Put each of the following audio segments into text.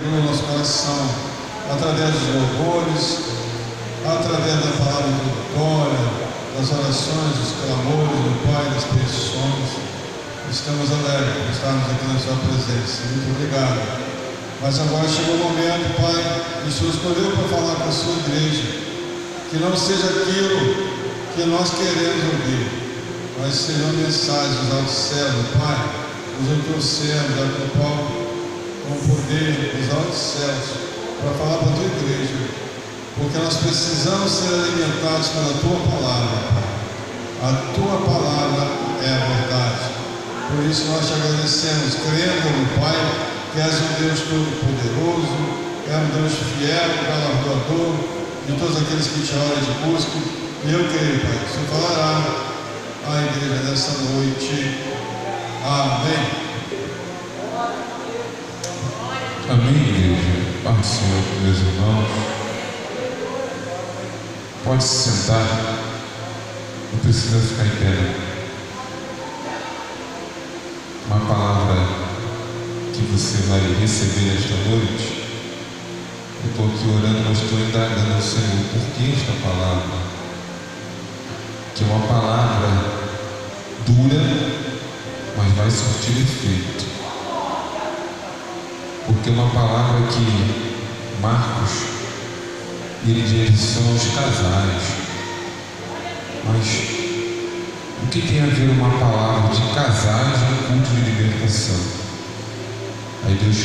no nosso coração, através dos louvores, através da palavra introdutória, das orações, dos clamores do Pai, das petições. Estamos alegres por estarmos aqui na sua presença. Muito obrigado. Mas agora chegou o momento, Pai, que o Senhor escolheu para falar com a sua igreja, que não seja aquilo que nós queremos ouvir, mas sejam mensagens aos céus, Pai. Nos trouxemos aqui no palco com o poder dos altos céus para falar para a tua igreja, porque nós precisamos ser alimentados pela tua palavra, Pai. A tua palavra é a verdade. Por isso nós te agradecemos, crendo no Pai, que és um Deus todo-poderoso, é um Deus fiel, galardoador de todos aqueles que te olham e te buscam. E eu creio, Pai, que o Senhor falará à igreja nessa noite. Amém. Amém, igreja. Pai do Senhor, meus irmãos. Pode se sentar. Não precisa ficar em pé. Uma palavra que você vai receber esta noite. Eu estou aqui orando, mas estou indagando ao Senhor por que esta palavra, que é uma palavra dura, mas vai surtir efeito, porque é uma palavra que Marcos ele direciona aos casais. Mas o que tem a ver uma palavra de casais no culto de libertação? Aí Deus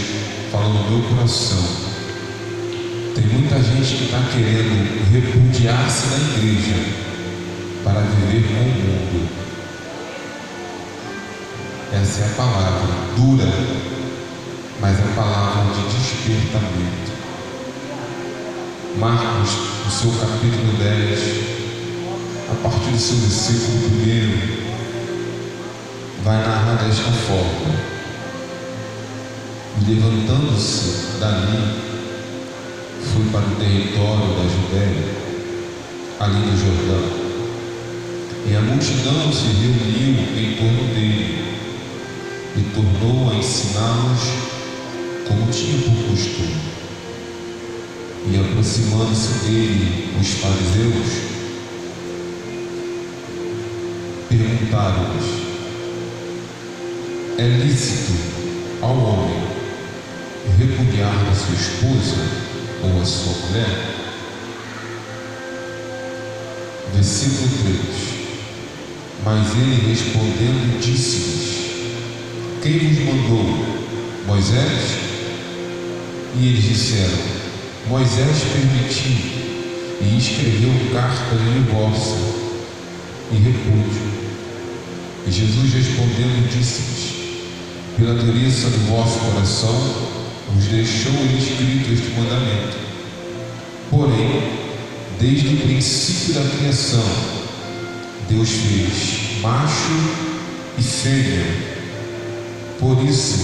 fala no meu coração. Tem muita gente que está querendo repudiar-se da igreja para viver com o mundo. Essa é a palavra dura, mas é a palavra de despertamento. Marcos, no seu capítulo 10, a partir do seu versículo 1, vai narrar desta forma: levantando-se dali, foi para o território da Judéia, ali do Jordão, e a multidão se reuniu em torno dele, e tornou a ensiná-los como tinha por costume. E aproximando-se dele os fariseus, perguntaram-lhes: é lícito ao homem repudiar a sua esposa ou a sua mulher? Versículo 3: mas ele respondendo disse-lhes: quem vos mandou? Moisés? E eles disseram: Moisés permitiu e escreveu carta de divórcio e repúdio. E Jesus respondendo disse-lhes: pela dureza do vosso coração vos deixou escrito este mandamento. Porém, desde o princípio da criação, Deus fez macho e fêmea. Por isso,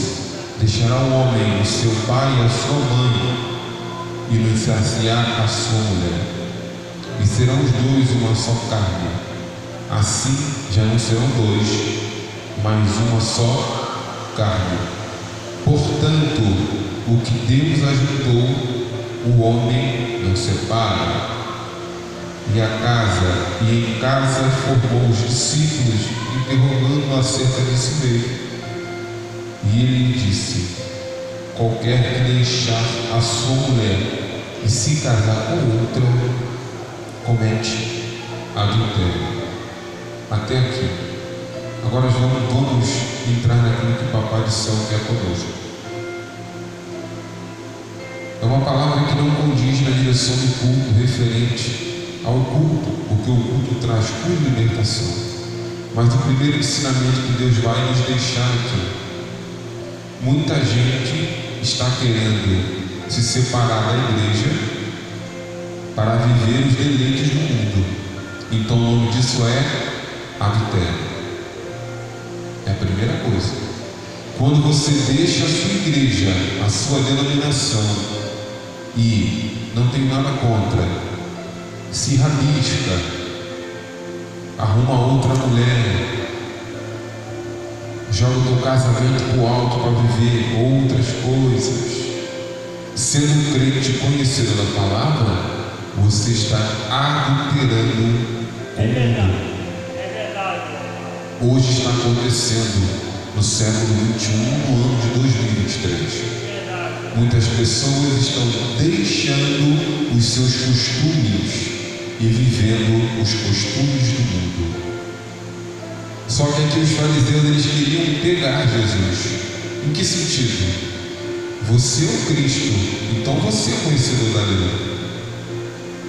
deixará o homem o seu pai e a sua mãe, e licenciar a sua mulher, e serão os dois uma só carne. Assim já não serão dois, mas uma só carne. Portanto, o que Deus ajuntou, o homem não separa. E em casa formou os discípulos, interrogando acerca de si mesmo. E ele lhe disse: qualquer que deixar a sua mulher e se casar com outra, comete adultério. Até aqui. Agora vamos entrar naquilo que o Papai do Céu quer conosco. É uma palavra que não condiz na direção do culto referente ao culto, porque o culto traz cura e libertação. Mas o primeiro ensinamento que Deus vai nos deixar aqui: muita gente está querendo se separar da igreja para viver os deleites do mundo. Então o nome disso é adultério. É a primeira coisa. Quando você deixa a sua igreja, a sua denominação, e não tem nada contra, se rabisca, arruma outra mulher, joga o teu casamento pro alto para viver outras coisas, Sendo crente conhecedor da palavra, você está adulterando o mundo. Hoje está acontecendo no século XXI, no ano de 2023. Muitas pessoas estão deixando os seus costumes e vivendo os costumes do mundo. Só que aqui os fariseus, eles queriam pegar Jesus. Em que sentido? Você é o Cristo, então você é conhecedor da lei.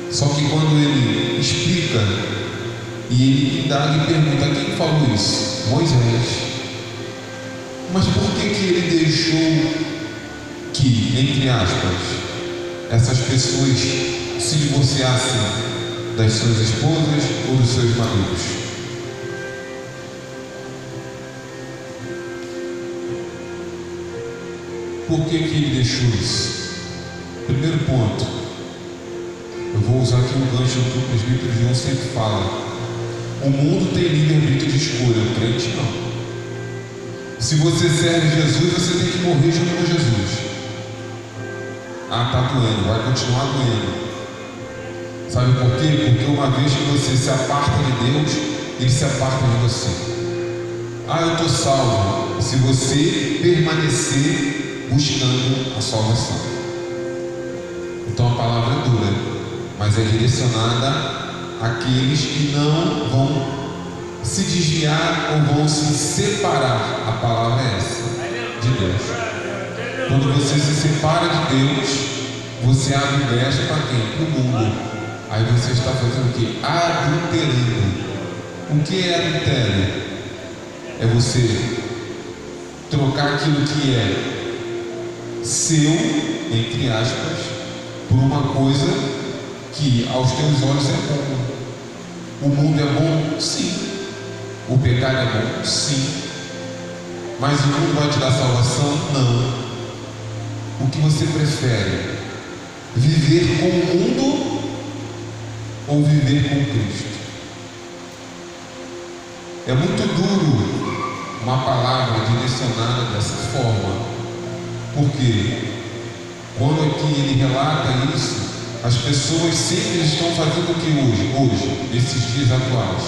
Só que quando ele explica e ele indaga e pergunta: quem falou isso? Moisés. Mas por que ele deixou que, entre aspas, essas pessoas se divorciassem das suas esposas ou dos seus maridos? Por que ele deixou isso? Primeiro ponto, eu vou usar aqui um gancho que o presbítero João sempre fala: o mundo tem livre-arbítrio de escolha, o crente não. Se você serve Jesus, você tem que morrer junto com Jesus. Ah, está doendo, vai continuar doendo. Sabe por quê? Porque uma vez que você se aparta de Deus, Ele se aparta de você. Ah, eu estou salvo se você permanecer buscando a salvação. Então a palavra é dura, mas é direcionada àqueles que não vão se desviar ou vão se separar. A palavra é essa, de Deus. Quando você se separa de Deus, você abre brecha para quem? Para o mundo. Aí você está fazendo o quê? Adulterando. O que é adultério? É você trocar aquilo que é seu, entre aspas, por uma coisa que aos teus olhos é bom. O mundo é bom? Sim. O pecado é bom? Sim. Mas o mundo vai te dar salvação? Não. O que você prefere? Viver com o mundo ou viver com Cristo? É muito duro uma palavra direcionada dessa forma, porque quando aqui ele relata isso, as pessoas sempre estão fazendo o que hoje, nesses dias atuais?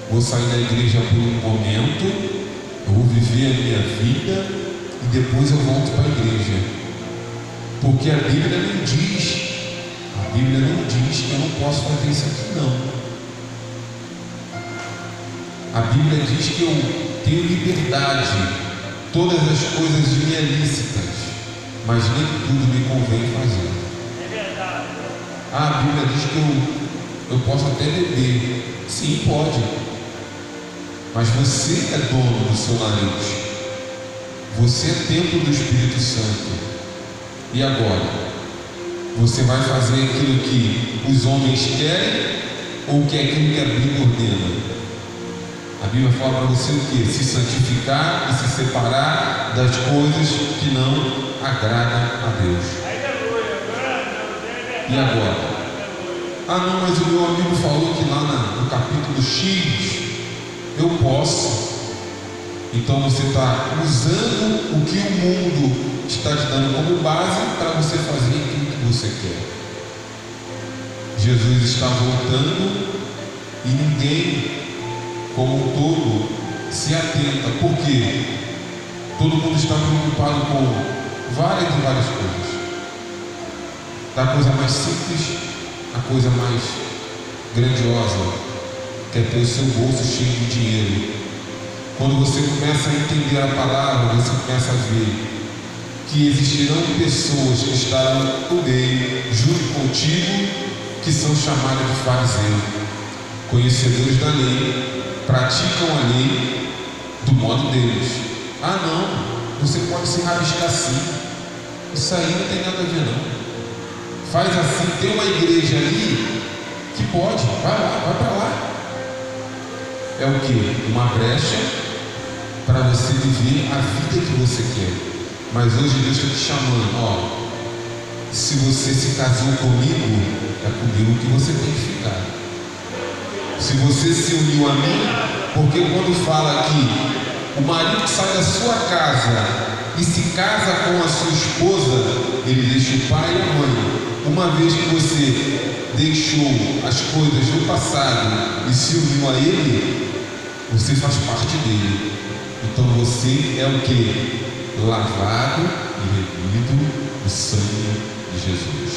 Vou sair da igreja por um momento, eu vou viver a minha vida e depois eu volto para a igreja. Porque a Bíblia não diz que eu não posso fazer isso aqui, não. A Bíblia diz que eu tenho liberdade, todas as coisas me lícitas, mas nem tudo me convém fazer. É verdade. A Bíblia diz que eu posso até beber. Sim, pode. Mas você é dono do seu nariz. Você é templo do Espírito Santo. E agora? Você vai fazer aquilo que os homens querem ou que aquilo que a Bíblia ordena? A Bíblia fala para você o quê? Se santificar e se separar das coisas que não agradam a Deus. E agora? Ah não, mas o meu amigo falou que lá no capítulo X eu posso. Então você está usando o que o mundo está te dando como base para você fazer aquilo que você quer. Jesus está voltando e ninguém, como um todo, se atenta. Por quê? Todo mundo está preocupado com várias coisas. Da coisa mais simples à coisa mais grandiosa, que é ter o seu bolso cheio de dinheiro. Quando você começa a entender a palavra, você começa a ver que existirão pessoas que estarão no meio, junto contigo, que são chamadas de fariseus, conhecedores da lei, praticam a lei do modo deles. Ah não, você pode se rabiscar assim, isso aí não tem nada a ver não. Faz assim, tem uma igreja ali que pode, vai lá, vai para lá. É o que? Uma brecha para você viver a vida que você quer. Mas hoje Deus está te chamando, ó, se você se casou comigo, é comigo que você tem que ficar. Se você se uniu a mim, porque quando fala aqui, o marido sai da sua casa e se casa com a sua esposa, ele deixa o pai e a mãe. Uma vez que você deixou as coisas do passado e se uniu a ele, você faz parte dele. Então você é o que? Lavado e remido no sangue de Jesus.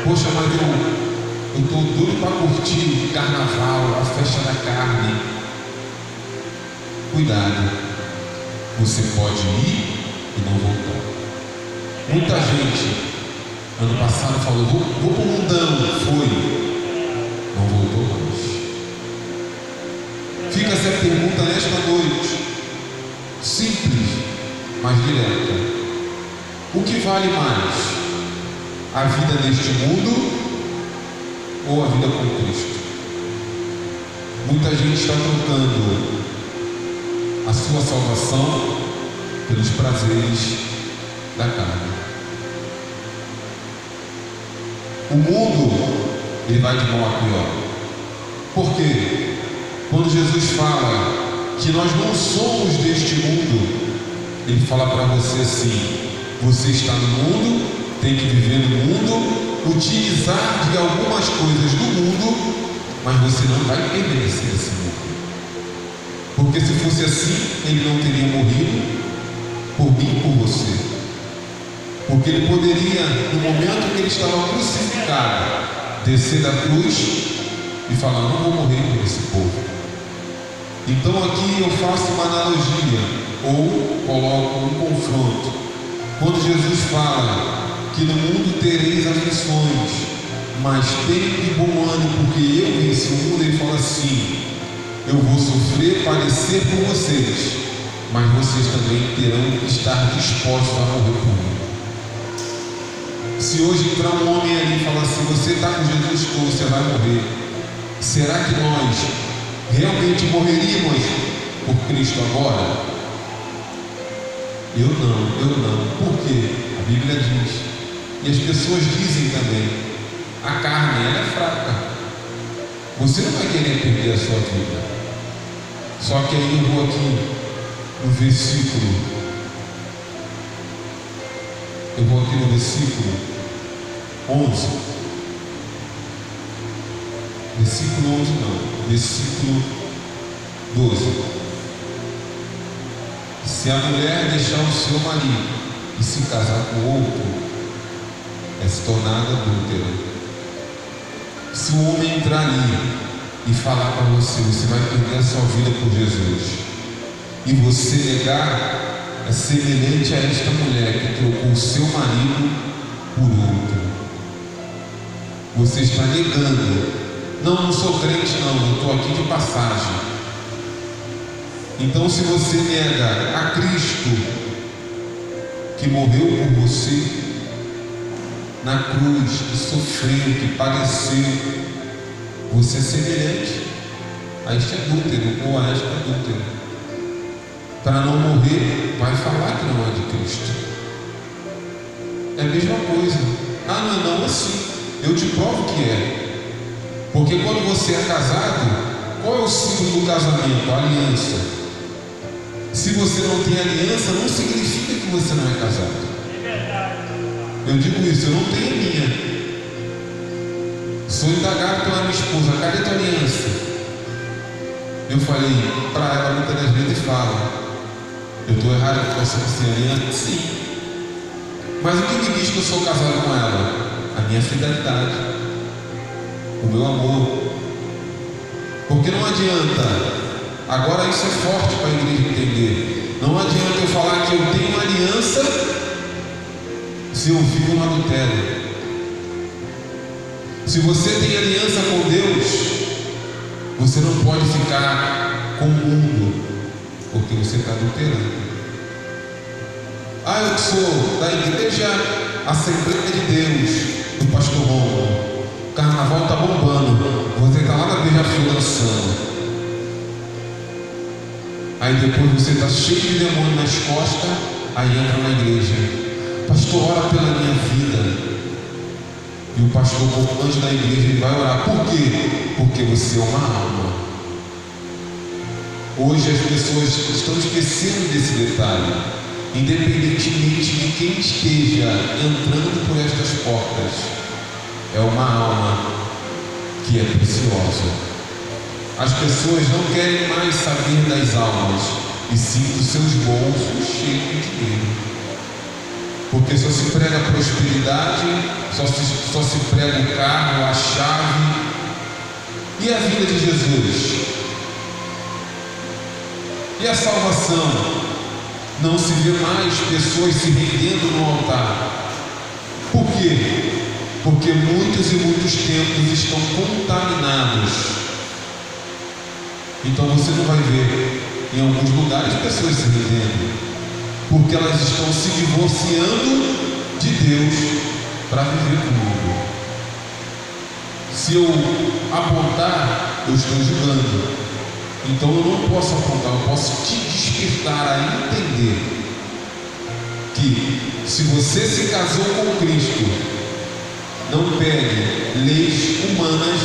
Poxa, mas eu estou doido para curtir o carnaval, a festa da carne. Cuidado, você pode ir e não voltar. Muita gente ano passado falou, vou para o mundão, foi, não voltou mais. Fica-se a pergunta nesta noite, simples, mas direta: o que vale mais? A vida neste mundo ou a vida com Cristo? Muita gente está trocando a sua salvação pelos prazeres da carne. O mundo, ele vai de mal a pior. Por quê? Quando Jesus fala que nós não somos deste mundo, ele fala para você assim: você está no mundo, tem que viver no mundo, utilizar de algumas coisas do mundo, mas você não vai permanecer nesse mundo. Porque se fosse assim, ele não teria morrido por mim e por você. Porque ele poderia, no momento que ele estava crucificado, descer da cruz e falar: não vou morrer por esse povo. Então aqui eu faço uma analogia, ou coloco um confronto. Quando Jesus fala que no mundo tereis aflições, mas tenham de bom ânimo, porque eu venci o mundo, ele fala assim: eu vou sofrer, padecer por vocês, mas vocês também terão que estar dispostos a morrer por mim. Se hoje entrar um homem ali e falar assim: você está com Jesus ou você vai morrer, será que nós realmente morreríamos por Cristo agora? Eu não. Por quê? A Bíblia diz, e as pessoas dizem também: a carne, ela é fraca, você não vai querer perder a sua vida. Só que aí eu vou aqui no versículo, eu vou aqui no versículo 11. Versículo 11 não, versículo 12. Se a mulher deixar o seu marido e se casar com outro, é se tornar adúltera. Se o homem entrar ali e falar para você: você vai perder a sua vida por Jesus, e você negar, é semelhante a esta mulher que trocou o seu marido por outro. Você está negando. Não sou crente não, eu estou aqui de passagem. Então se você nega a Cristo, que morreu por você na cruz, que sofreu, que padeceu, você é semelhante a este adúltero ou a esta adúltera. Para não morrer, vai falar que não é de Cristo. É a mesma coisa. Ah, não, assim. Eu te provo que é. Porque quando você é casado, qual é o símbolo do casamento? A aliança. Se você não tem aliança, não significa que você não é casado. Eu digo isso, eu não tenho a minha. Sou indagado pela minha esposa: cadê tua aliança? Eu falei para ela, muitas das vezes fala: eu estou errado, eu posso ser sem aliança? Sim. Mas o que me diz que eu sou casado com ela? A minha fidelidade, o meu amor. Porque não adianta, agora isso é forte para a igreja entender, não adianta eu falar que eu tenho uma aliança se eu vivo no adultério. Se você tem aliança com Deus, você não pode ficar com o mundo, porque você está adulterando. Ah, eu sou da igreja Assembleia de Deus, do pastor Romulo. O carnaval está bombando, você está lá na beija-flor dançando. Aí depois você está cheio de demônio nas costas, aí entra na igreja: pastor, ora pela minha vida. E o pastor, como anjo da igreja, ele vai orar. Por quê? Porque você é uma alma. Hoje as pessoas estão esquecendo desse detalhe. independentemente de quem esteja entrando por estas portas, é uma alma que é preciosa. As pessoas não querem mais saber das almas, e sim dos seus bolsos cheios de dinheiro. Porque só se prega a prosperidade, só se prega o carro, a chave. E a vida de Jesus? E a salvação? Não se vê mais pessoas se rendendo no altar. Por quê? Porque muitos e muitos templos estão contaminados. Então você não vai ver em alguns lugares pessoas se rendendo, porque elas estão se divorciando de Deus para viver com o mundo. Se eu apontar, eu estou julgando. Então eu não posso apontar, eu posso te despertar a entender que se você se casou com Cristo, não pegue leis humanas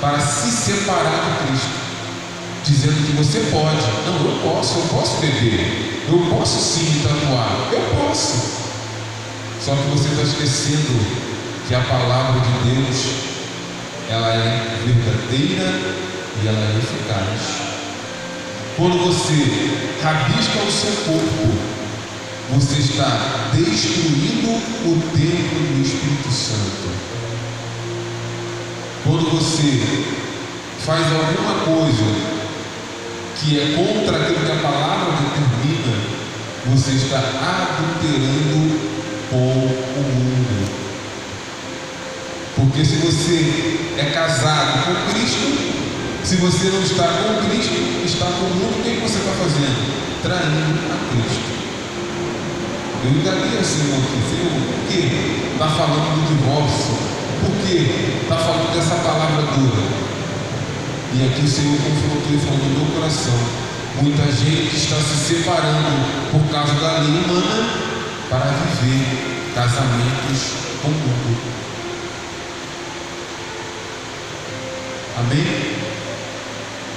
para se separar de Cristo, dizendo que você pode. Não, eu posso beber, eu posso sim me tatuar, eu posso. Só que você está esquecendo que a palavra de Deus, ela é verdadeira e ela é eficaz. Quando você rabisca o seu corpo, você está destruindo o templo do Espírito Santo. Quando você faz alguma coisa que é contra aquilo que a palavra determina, você está adulterando com o mundo. Porque se você é casado com Cristo, se você não está com Cristo, está com o mundo, o que você está fazendo? Traindo a Cristo. Eu enganei o Senhor aqui, Senhor, por que está falando do divórcio? Por que está falando dessa palavra dura? E aqui o Senhor confrontou e falou no meu coração: muita gente está se separando por causa da lei humana para viver casamentos com o mundo. Amém?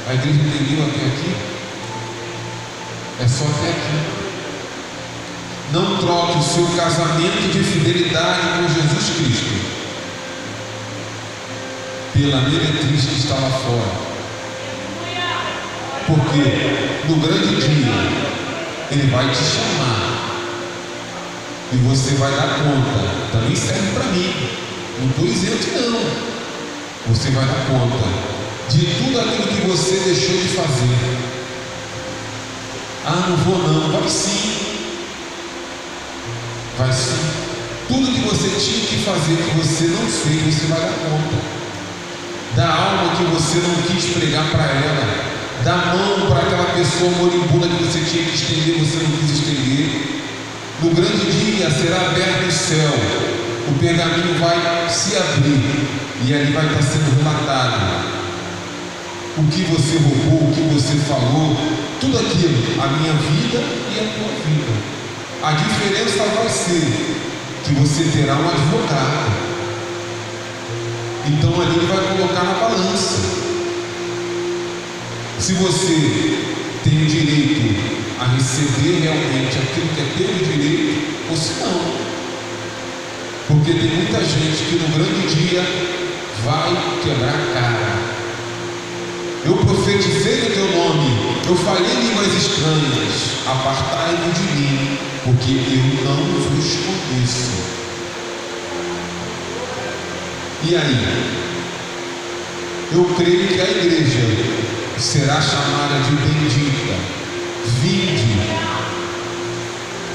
A igreja entendeu até aqui? É só até aqui. Não troque o seu casamento de fidelidade com Jesus Cristo pela meretriz que está lá fora. Porque no grande dia Ele vai te chamar e você vai dar conta. Também serve para mim. Não estou isento não. Você vai dar conta de tudo aquilo que você deixou de fazer. Ah, não vou não. Vai sim. Vai sim. Tudo que você tinha que fazer, que você não fez, você vai dar conta. Da alma que você não quis pregar para ela, da mão para aquela pessoa moribunda que você tinha que estender, você não quis estender. No grande dia será aberto o céu, o pergaminho vai se abrir e ali vai estar sendo relatado o que você roubou, o que você falou, tudo aquilo, a minha vida e a tua vida. A diferença vai ser que você terá um advogado. Então ali ele vai colocar na balança se você tem o direito a receber realmente aquilo que é teu direito ou se não. Porque tem muita gente que no grande dia vai quebrar a cara. Eu profetizei no teu nome, eu falei línguas estranhas, apartai-vos de mim, porque eu não vos conheço. E aí? Eu creio que a igreja será chamada de bendita, vinde,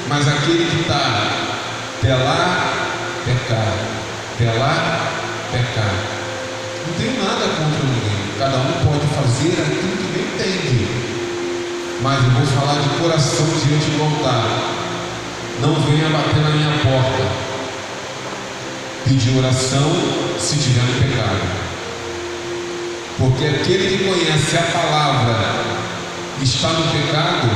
mas aquele que está até lá, pecar, até lá, pecar. Não tenho nada contra ninguém. Cada um pode fazer aquilo que bem entende. Mas eu vou falar de coração diante do altar. Não venha bater na minha porta pedir oração se tiver no pecado. Porque aquele que conhece a palavra e está no pecado,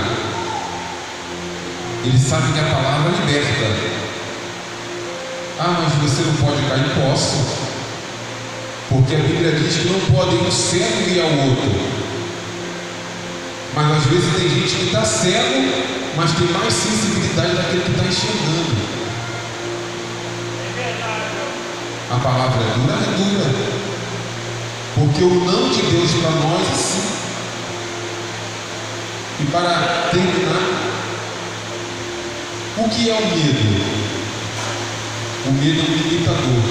ele sabe que a palavra liberta. Ah, mas você não pode cair? Posso. Porque a Bíblia diz que não pode um cego guiar o outro. Mas às vezes tem gente que está cego, mas tem mais sensibilidade daquele que está enxergando. A palavra é dura, porque o não de Deus para nós é sim. E para terminar, o que é o medo? O medo é um limitador,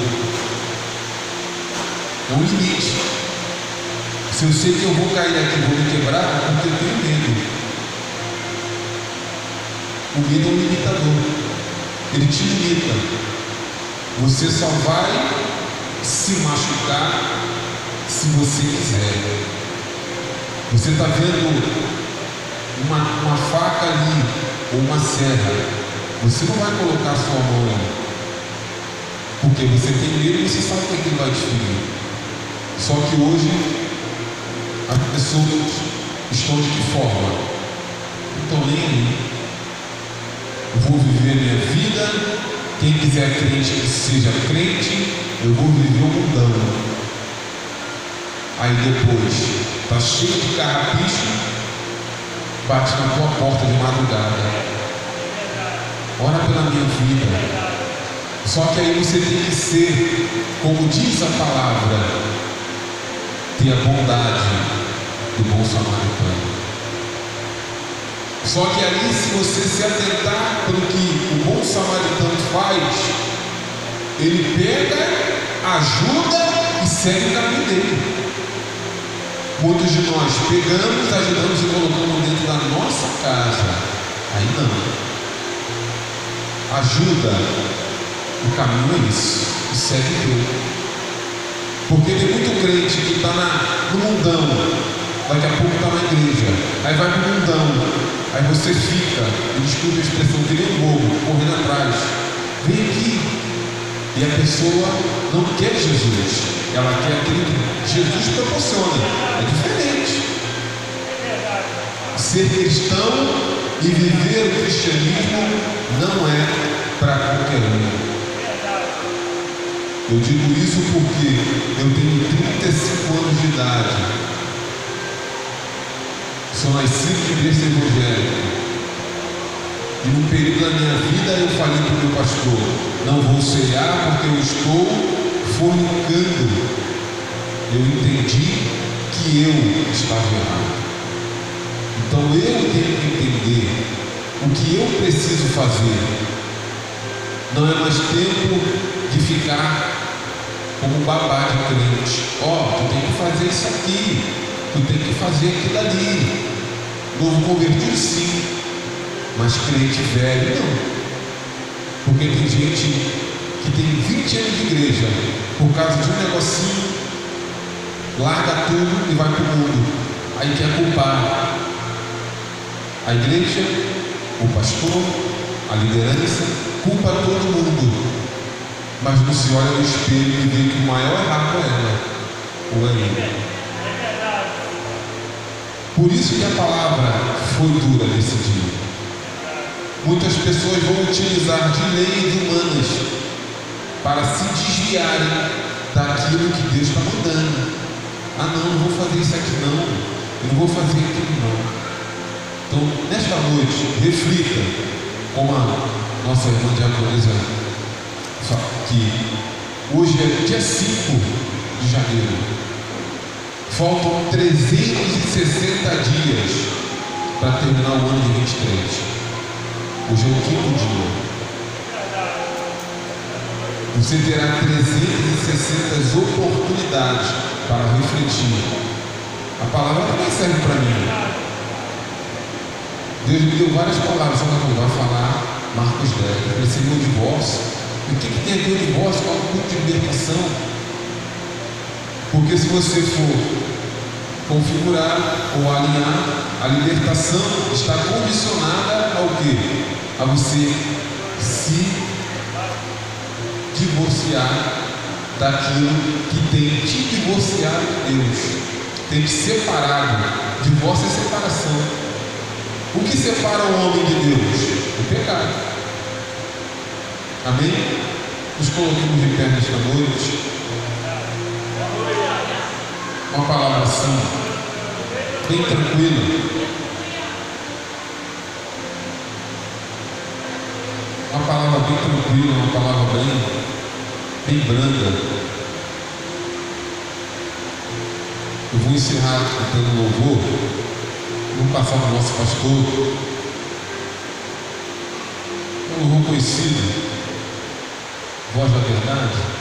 é um limite. Se eu sei que eu vou cair aqui, vou me quebrar, é porque eu tenho medo. O medo é um limitador, ele te limita. Você só vai se machucar se você quiser. Você está vendo uma faca ali, ou uma serra, você não vai colocar a sua mão ali, porque você tem medo e você sabe que aquilo vai te ferir. Só que hoje as pessoas estão de que forma? Não estão nem aí. Eu vou viver minha vida, quem quiser crente que seja crente, eu vou viver o mundão. Aí depois está cheio de carrapicho, bate na tua porta de madrugada, ora pela minha vida. Só que aí você tem que ser, como diz a palavra, ter a bondade do bom samaritano. Só que aí, se você se atentar pelo que o bom samaritano faz, ele pega, ajuda e segue o caminho dele. Muitos de nós pegamos, ajudamos e colocamos dentro da nossa casa. Aí não. Ajuda, o caminho é isso, e segue Deus. Porque tem muito crente que está no mundão, daqui a pouco está na igreja, aí vai para o mundão, aí você fica, e desculpa a expressão, que nem um bobo, correndo atrás. Vem aqui. E a pessoa não quer Jesus, ela quer aquilo que Jesus proporciona. É diferente. Ser cristão e viver o cristianismo não é para qualquer um. Eu digo isso porque eu tenho 35 anos de idade. Sou nascido de berço evangélico. E num período da minha vida eu falei para o meu pastor: não vou ceiar porque eu estou fornicando. Eu entendi que eu estava errado. Então eu tenho que entender o que eu preciso fazer. Não é mais tempo de ficar como babá de crente. Tu tem que fazer isso aqui, tu tem que fazer aquilo ali. Novo convertido sim, mas crente velho não. Porque tem gente que tem 20 anos de igreja, por causa de um negocinho, larga tudo e vai para o mundo. Aí quer culpar a igreja, o pastor, a liderança, culpa todo mundo. Mas não se olha no espelho e vê que o maior errado é ela ou é ele. Por isso que a palavra foi dura nesse dia. Muitas pessoas vão utilizar de leis humanas para se desviarem daquilo que Deus está mandando. Não vou fazer isso aqui não, eu não vou fazer aquilo não. Então, nesta noite, reflita como a nossa irmã diaconisa, que hoje é dia 5 de janeiro. Faltam 360 dias para terminar o ano de 23. Hoje é o 5º dia. Você terá 360 oportunidades para refletir. A palavra também serve para mim. Deus me deu várias palavras, só que não vai falar Marcos 10. Eu falei, Senhor, divórcio. E o que tem a ver o divórcio com o culto de libertação? Porque se você for configurar ou alinhar, a libertação está condicionada ao quê? A você se divorciar daquilo que tem te divorciado de Deus. Tem te separado. Divórcio é separação. O que separa o homem de Deus? O pecado. Amém? Nos colocamos de pé nesta noite. Uma palavra assim, bem tranquila. palavra bem tranquila, uma palavra bem branda. Eu vou encerrar cantando louvor. Vamos passar para o nosso pastor. Um louvor conhecido, Voz da Verdade.